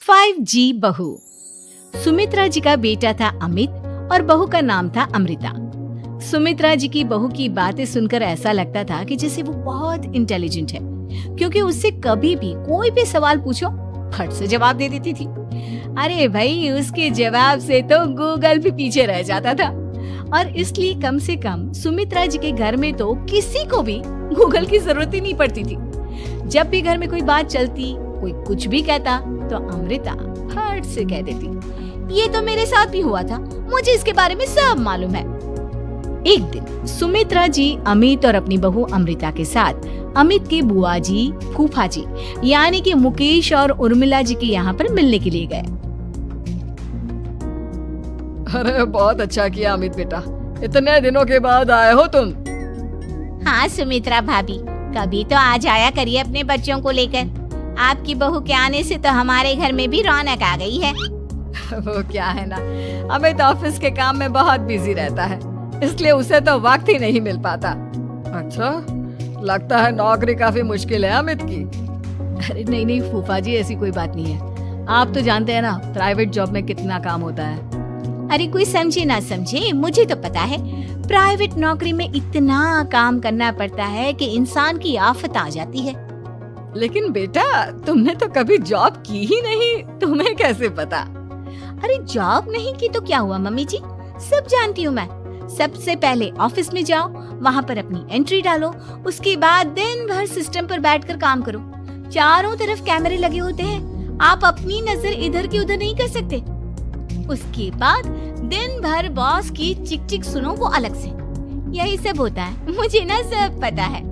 5G बहू। सुमित्रा जी का बेटा था अमित और बहू का नाम था अमृता। सुमित्रा जी की बहू की बातें सुनकर ऐसा लगता था कि जैसे वो बहुत इंटेलिजेंट है, क्योंकि उससे कभी भी कोई भी सवाल पूछो फट से जवाब दे देती थी। अरे भाई, उसके जवाब से तो गूगल भी पीछे रह जाता था। और इसलिए कम से कम सुमित्रा जी के घर में तो किसी को भी गूगल की जरूरत ही नहीं पड़ती थी। जब भी घर में कोई बात चलती, कोई कुछ भी कहता, तो अमृता फट से कह देती, ये तो मेरे साथ भी हुआ था, मुझे इसके बारे में सब मालूम है। एक दिन सुमित्रा जी अमित और अपनी बहू अमृता के साथ अमित के बुआ जी, फूफा जी यानी कि मुकेश और उर्मिला जी के यहाँ पर मिलने के लिए गए। अरे बहुत अच्छा किया अमित बेटा, इतने दिनों के बाद आए हो तुम। हाँ सुमित्रा भाभी, कभी तो आ जाया करिए अपने बच्चों को लेकर। आपकी बहू के आने से तो हमारे घर में भी रौनक आ गई है। वो क्या है ना, अमित ऑफिस के काम में बहुत बिजी रहता है, इसलिए उसे तो वक्त ही नहीं मिल पाता। अच्छा, लगता है नौकरी काफी मुश्किल है अमित की। अरे नहीं फूफा जी, ऐसी कोई बात नहीं है। आप तो जानते हैं ना प्राइवेट जॉब में कितना काम होता है। अरे कोई समझे ना समझे, मुझे तो पता है प्राइवेट नौकरी में इतना काम करना पड़ता है कि इंसान की आफत आ जाती है। लेकिन बेटा, तुमने तो कभी जॉब की ही नहीं, तुम्हें कैसे पता? अरे जॉब नहीं की तो क्या हुआ मम्मी जी, सब जानती हूँ मैं। सबसे पहले ऑफिस में जाओ, वहाँ पर अपनी एंट्री डालो, उसके बाद दिन भर सिस्टम पर बैठकर काम करो। चारों तरफ कैमरे लगे होते हैं, आप अपनी नजर इधर की उधर नहीं कर सकते। उसके बाद दिन भर बॉस की चिक चिक सुनो, वो अलग से। यही सब होता है, मुझे ना सब पता है।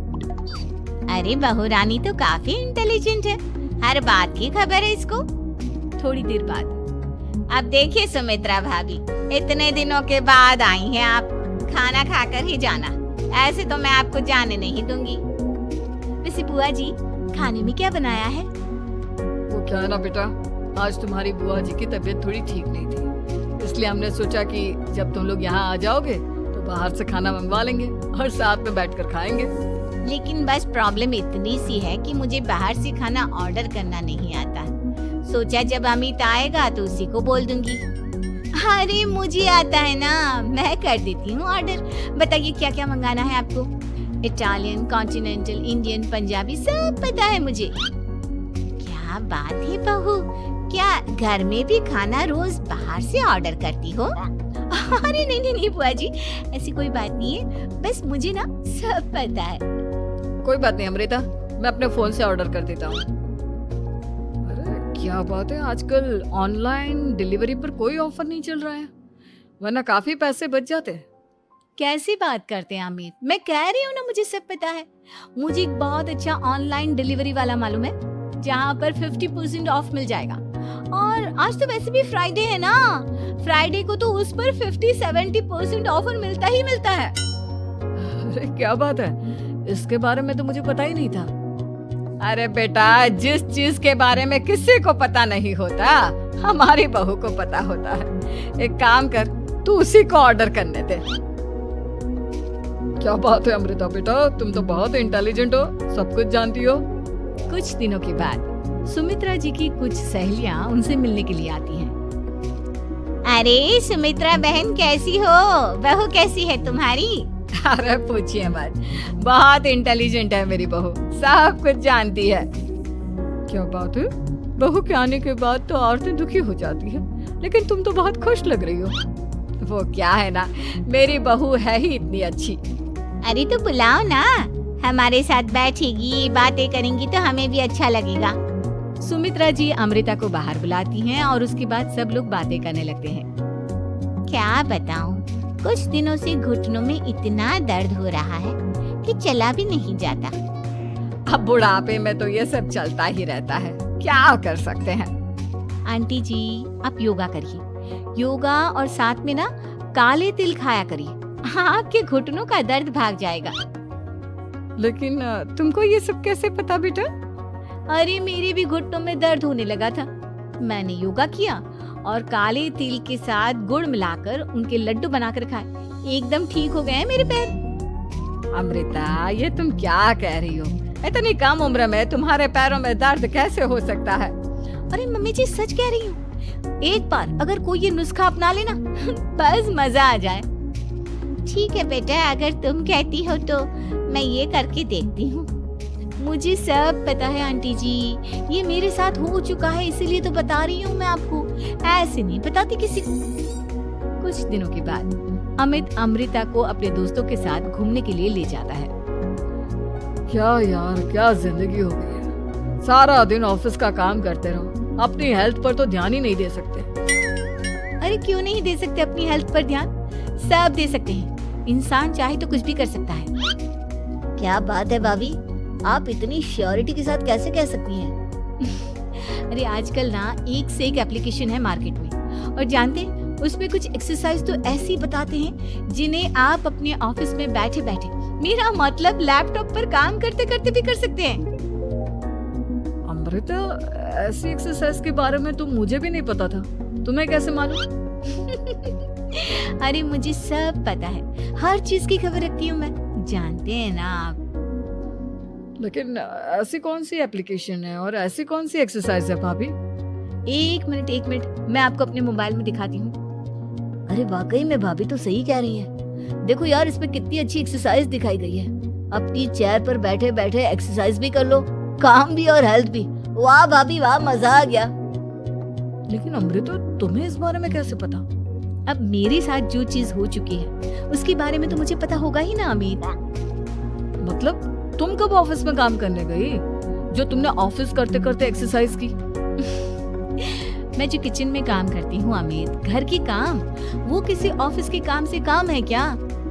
अरे बहू रानी तो काफी इंटेलिजेंट है, हर बात की खबर है इसको। थोड़ी देर बाद, अब देखिए सुमित्रा भाभी, इतने दिनों के बाद आई हैं आप, खाना खाकर ही जाना, ऐसे तो मैं आपको जाने नहीं दूंगी। वैसे बुआ जी, खाने में क्या बनाया है? वो क्या है ना बेटा, आज तुम्हारी बुआ जी की तबीयत थोड़ी ठीक नहीं थी, इसलिए हमने सोचा कि जब तुम लोग यहाँ आ जाओगे तो बाहर से खाना मंगवा लेंगे और साथ में बैठकर खाएंगे। लेकिन बस प्रॉब्लम इतनी सी है कि मुझे बाहर से खाना ऑर्डर करना नहीं आता। सोचा जब अमित आएगा तो उसी को बोल दूंगी। अरे मुझे आता है ना, मैं कर देती हूँ ऑर्डर। बताइए क्या क्या मंगाना है आपको? इटालियन, कॉन्टिनेंटल, इंडियन, पंजाबी, सब पता है मुझे। क्या बात है बहू, क्या घर में भी खाना रोज बाहर से ऑर्डर करती हो? अरे नहीं बुआ जी, ऐसी कोई बात नहीं है, बस मुझे ना सब पता है। कोई बात नहीं अमृता, मैं अपने फोन से ऑर्डर कर देता हूँ। अरे क्या बात है, आजकल ऑनलाइन डिलीवरी पर कोई ऑफर नहीं चल रहा है, वरना काफी पैसे बच जाते हैं। कैसी बात करते हैं अमित, मैं कह रही हूँ ना मुझे सब पता है। मुझे एक बहुत अच्छा ऑनलाइन डिलीवरी वाला मालूम है, जहाँ पर 50% ऑफ मिल जाएगा। और आज तो वैसे भी फ्राइडे है ना, फ्राइडे को तो उस पर 50-70% ऑफर मिलता ही मिलता है। अरे क्या बात है, इसके बारे में तो मुझे पता ही नहीं था। अरे बेटा, जिस चीज के बारे में किसी को पता नहीं होता, हमारी बहू को पता होता है। एक काम कर, तू उसी को ऑर्डर करने दे। क्या बात है अमृता बेटा, तुम तो बहुत इंटेलिजेंट हो, सब कुछ जानती हो। कुछ दिनों के बाद सुमित्रा जी की कुछ सहेलियां उनसे मिलने के लिए आती हैं। अरे सुमित्रा बहन कैसी हो, बहू कैसी है तुम्हारी? अरे पूछिए मत, बहुत इंटेलिजेंट है मेरी बहू, सब कुछ जानती है। क्या बात है, बहू के आने के बाद तो औरतें दुखी हो जाती है, लेकिन तुम तो बहुत खुश लग रही हो। वो क्या है ना, मेरी बहू है ही इतनी अच्छी। अरे तो बुलाओ ना, हमारे साथ बैठेगी, बातें करेंगी तो हमें भी अच्छा लगेगा। सुमित्रा जी अमृता को बाहर बुलाती हैं और उसके बाद सब लोग बातें करने लगते हैं। क्या बताऊं, कुछ दिनों से घुटनों में इतना दर्द हो रहा है कि चला भी नहीं जाता। अब बुढ़ापे में तो ये सब चलता ही रहता है, क्या कर सकते हैं। आंटी जी, आप योगा करिए, योगा और साथ में ना काले तिल खाया करिए, आपके घुटनों का दर्द भाग जाएगा। लेकिन तुमको ये सब कैसे पता बेटा? अरे मेरे भी घुटनों में दर्द होने लगा था, मैंने योगा किया और काले तिल के साथ गुड़ मिलाकर उनके लड्डू बनाकर खाए, एकदम ठीक हो गए हैं मेरे पैर। अमृता, ये तुम क्या कह रही हो? इतनी कम उम्र में तुम्हारे पैरों में दर्द कैसे हो सकता है? अरे मम्मी जी सच कह रही हूँ, एक बार अगर कोई ये नुस्खा अपना लेना बस मजा आ जाए। ठीक है बेटा, अगर तुम कहती हो तो मैं ये करके देखती हूँ। मुझे सब पता है आंटी जी, ये मेरे साथ हो चुका है, इसीलिए तो बता रही हूँ मैं आपको, ऐसे नहीं बताती किसी को। कुछ दिनों के बाद अमित अमृता को अपने दोस्तों के साथ घूमने के लिए ले जाता है। क्या यार, क्या जिंदगी हो गई है। सारा दिन ऑफिस का काम करते रहो, अपनी हेल्थ पर तो ध्यान ही नहीं दे सकते। अरे क्यों नहीं दे सकते अपनी हेल्थ पर ध्यान? सब दे सकते हैं, इंसान चाहे तो कुछ भी कर सकता है। क्या बात है भाभी, आप इतनी श्योरिटी के साथ कैसे कह सकती हैं? अरे आजकल ना एक से एक एप्लीकेशन है मार्केट में, और जानते हैं उसमें कुछ एक्सरसाइज तो ऐसी बताते हैं जिन्हें आप अपने ऑफिस में बैठे बैठे, मेरा मतलब लैपटॉप पर काम करते करते भी कर सकते हैं। अमृता, ऐसी एक्सरसाइज के बारे में तो मुझे भी नहीं पता था, तुम्हें कैसे मालूम? अरे मुझे सब पता है, हर चीज की खबर रखती हूँ मैं, जानते हैं ना आप। लेकिन ऐसी कौन सी एप्लीकेशन है और ऐसी कौन सी एक्सरसाइज है भाभी? एक मिनट, मैं आपको अपने मोबाइल में दिखाती हूँ। अरे वाकई में भाभी तो सही कह रही है। देखो यार, इसमें कितनी अच्छी एक्सरसाइज दिखाई गई है। अपनी चेयर पर बैठे बैठे एक्सरसाइज भी कर लो, काम भी और हेल्थ भी। वाह भाभी वाह, मजा आ गया। लेकिन अमृता, तुम्हें इस बारे में कैसे पता? अब मेरे साथ जो चीज हो चुकी है उसके बारे में तो मुझे पता होगा ही ना अमित। मतलब तुम कब ऑफिस में काम करने गई जो तुमने ऑफिस करते करते एक्सरसाइज की? मैं जो किचन में काम करती हूँ अमित, घर की काम, वो किसी ऑफिस के काम से काम है क्या?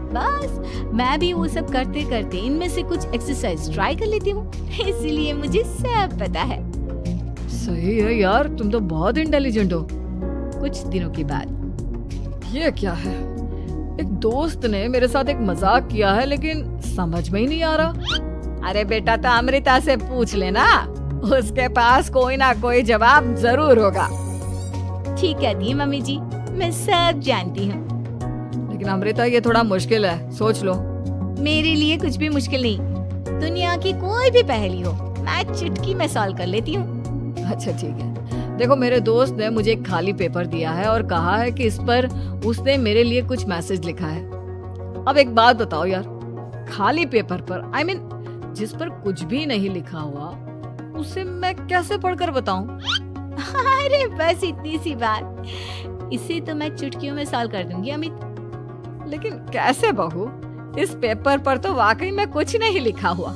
बस मैं भी वो सब करते करते इनमें से कुछ एक्सरसाइज ट्राई कर लेती हूँ, इसीलिए मुझे सब पता है। सही है यार, तुम तो बहुत इंटेलिजेंट हो। कुछ दिनों के बाद, ये क्या है? एक दोस्त ने मेरे साथ एक मजाक किया है, लेकिन समझ में ही नहीं आ रहा। अरे बेटा, तो अमृता से पूछ लेना, उसके पास कोई ना कोई जवाब जरूर होगा। ठीक कहती है मम्मी जी, मैं सब जानती हूँ। लेकिन अमृता, ये थोड़ा मुश्किल है, सोच लो। मेरे लिए कुछ भी मुश्किल नहीं, दुनिया की कोई भी पहेली हो मैं चुटकी में सॉल्व कर लेती हूँ। अच्छा ठीक है, देखो मेरे दोस्त ने मुझे एक खाली पेपर दिया है और कहा है कि इस पर उसने मेरे लिए कुछ मैसेज लिखा है। अब एक बात बताओ यार, खाली पेपर पर, I mean, जिस पर कुछ भी नहीं लिखा हुआ, उसे मैं कैसे पढ़कर बताऊं? अरे बस इतनी सी बात, इसे तो मैं चुटकियों में सॉल्व कर दूंगी अमित। लेकिन कैसे बहू? इस पेपर पर तो वाकई में कुछ नहीं लिखा हुआ,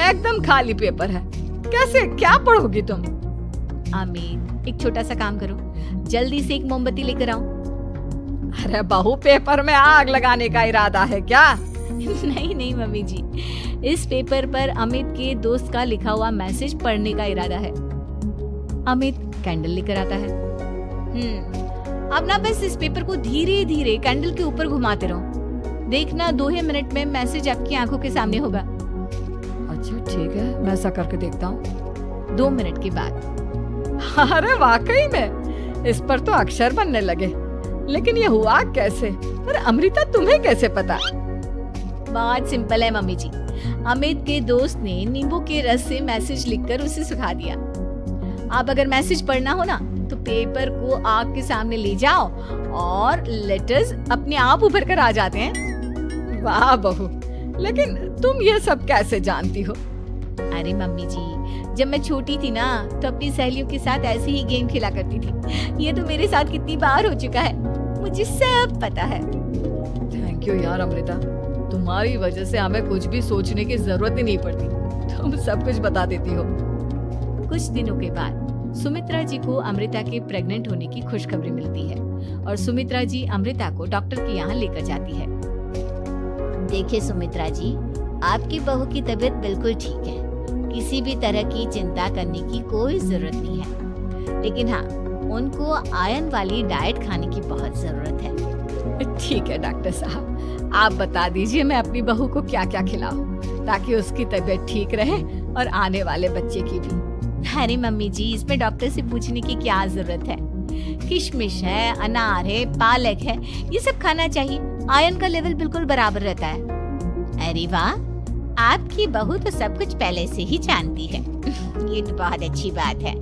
एकदम खाली पेपर है, कैसे, क्या पढ़ोगी तुम? अमित, एक छोटा सा काम करो, जल्दी से एक मोमबत्ती लेकर आओ। अरे बहू, पेपर में आग लगाने का इरादा है क्या? नहीं मम्मी जी, इस पेपर पर अमित के दोस्त का लिखा हुआ मैसेज पढ़ने का इरादा है। अमित कैंडल लेकर आता है। अब ना बस इस पेपर को धीरे धीरे कैंडल के ऊपर घुमाते रहो, देखना 2 ही मिनट में मैसेज आपकी आंखों के सामने होगा। अच्छा ठीक है, मैं ऐसा करके देखता हूँ। 2 मिनट के बाद, अरे वाकई में इस पर तो अक्षर बनने लगे, लेकिन ये हुआ कैसे? अरे अमृता, तुम्हें कैसे पता? बहुत सिंपल है मम्मी जी, अमित के दोस्त ने नींबू के रस से मैसेज लिखकर उसे सुखा दिया। आप अगर मैसेज पढ़ना हो ना तो पेपर को आग के सामने ले जाओ और लेटर्स अपने आप उभर कर आ जाते हैं। वाह बहू, लेकिन तुम ये सब कैसे जानती हो? अरे मम्मी जी, जब मैं छोटी थी ना तो अपनी सहेलियों के साथ ऐसे ही गेम खेला करती थी। ये तो मेरे साथ कितनी बार हो चुका है, मुझे सब पता है। थैंक यू यार अमृता, तुम्हारी वजह से हमें कुछ भी सोचने की जरूरत ही नहीं पड़ती, तुम सब कुछ बता देती हो। कुछ दिनों के बाद सुमित्रा जी को अमृता के प्रेग्नेंट होने की खुशखबरी मिलती है और सुमित्रा जी अमृता को डॉक्टर के यहाँ लेकर जाती है। देखिए सुमित्रा जी, आपकी बहू की तबीयत बिल्कुल ठीक है, किसी भी तरह की चिंता करने की कोई जरूरत नहीं है, लेकिन हाँ, उनको आयरन वाली डाइट खाने की बहुत जरूरत है। ठीक है डॉक्टर साहब, आप बता दीजिए मैं अपनी बहू को क्या क्या खिलाऊं ताकि उसकी तबीयत ठीक रहे और आने वाले बच्चे की भी। अरे मम्मी जी, इसमें डॉक्टर से पूछने की क्या जरूरत है, किशमिश है, अनार है, पालक है, ये सब खाना चाहिए, आयरन का लेवल बिल्कुल बराबर रहता है। अरे वाह, आपकी बहू तो सब कुछ पहले से ही जानती है। ये तो बहुत अच्छी बात है।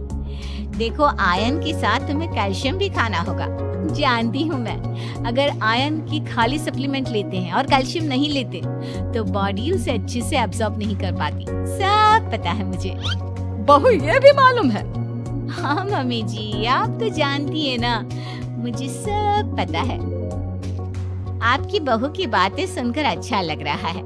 देखो आयरन के साथ तुम्हें कैल्शियम भी खाना होगा। जानती हूँ मैं, अगर आयरन की खाली सप्लीमेंट लेते हैं और कैल्शियम नहीं लेते तो बॉडी उसे अच्छे से एब्जॉर्ब नहीं कर पाती। सब पता है मुझे। बहू ये भी मालूम है? हाँ मम्मी जी, आप तो जानती है ना, मुझे सब पता है। आपकी बहू की बातें सुनकर अच्छा लग रहा है।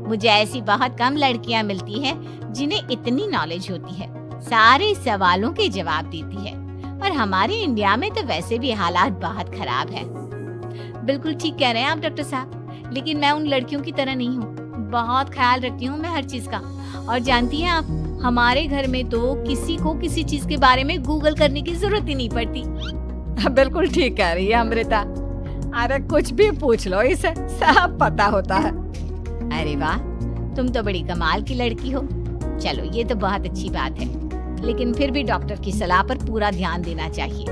मुझे ऐसी बहुत कम लड़कियां मिलती हैं जिन्हें इतनी नॉलेज होती है, सारे सवालों के जवाब देती है। और हमारे इंडिया में तो वैसे भी हालात बहुत खराब है। बिल्कुल ठीक कह रहे हैं आप डॉक्टर साहब, लेकिन मैं उन लड़कियों की तरह नहीं हूँ। बहुत ख्याल रखती हूँ मैं हर चीज का। और जानती हैं आप, हमारे घर में तो किसी को किसी चीज के बारे में गूगल करने की जरूरत ही नहीं पड़ती। बिल्कुल ठीक कह रही है अमृता। अरे कुछ भी पूछ लो, इसे सब पता होता है। अरे वाह, तुम तो बड़ी कमाल की लड़की हो। चलो ये तो बहुत अच्छी बात है, लेकिन फिर भी डॉक्टर की सलाह पर पूरा ध्यान देना चाहिए।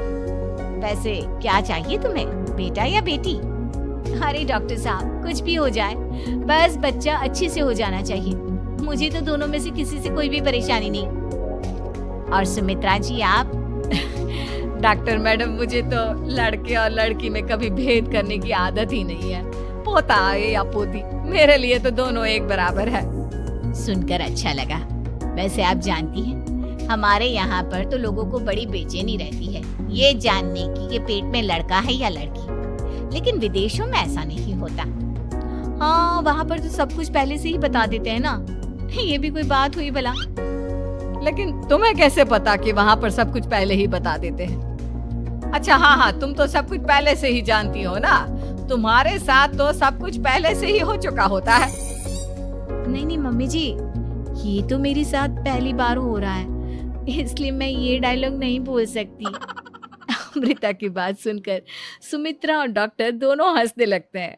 वैसे क्या चाहिए तुम्हें, बेटा या बेटी? अरे डॉक्टर साहब, कुछ भी हो जाए, बस बच्चा अच्छे से हो जाना चाहिए। मुझे तो दोनों में से किसी से कोई भी परेशानी नहीं। और सुमित्रा जी आप? डॉक्टर मैडम, मुझे तो लड़के और लड़की में कभी भेद करने की आदत ही नहीं है। पोता आए या पोती, मेरे लिए तो दोनों एक बराबर है। सुनकर अच्छा लगा। वैसे आप जानती हैं, हमारे यहाँ पर तो लोगों को बड़ी बेचैनी रहती है ये जानने की कि पेट में लड़का है या लड़की, लेकिन विदेशों में ऐसा नहीं होता। हाँ, वहाँ पर तो सब कुछ पहले से ही बता देते हैं ना। ये भी कोई बात हुई भला? लेकिन तुम्हें कैसे पता कि वहाँ पर सब कुछ पहले ही बता देते हैं? अच्छा हाँ, तुम तो सब कुछ पहले से ही जानती हो ना। तुम्हारे साथ तो सब कुछ पहले से ही हो चुका होता है। नहीं मम्मी जी, ये तो मेरे साथ पहली बार हो रहा है, इसलिए मैं ये डायलॉग नहीं बोल सकती। अमृता की बात सुनकर सुमित्रा और डॉक्टर दोनों हंसने लगते हैं।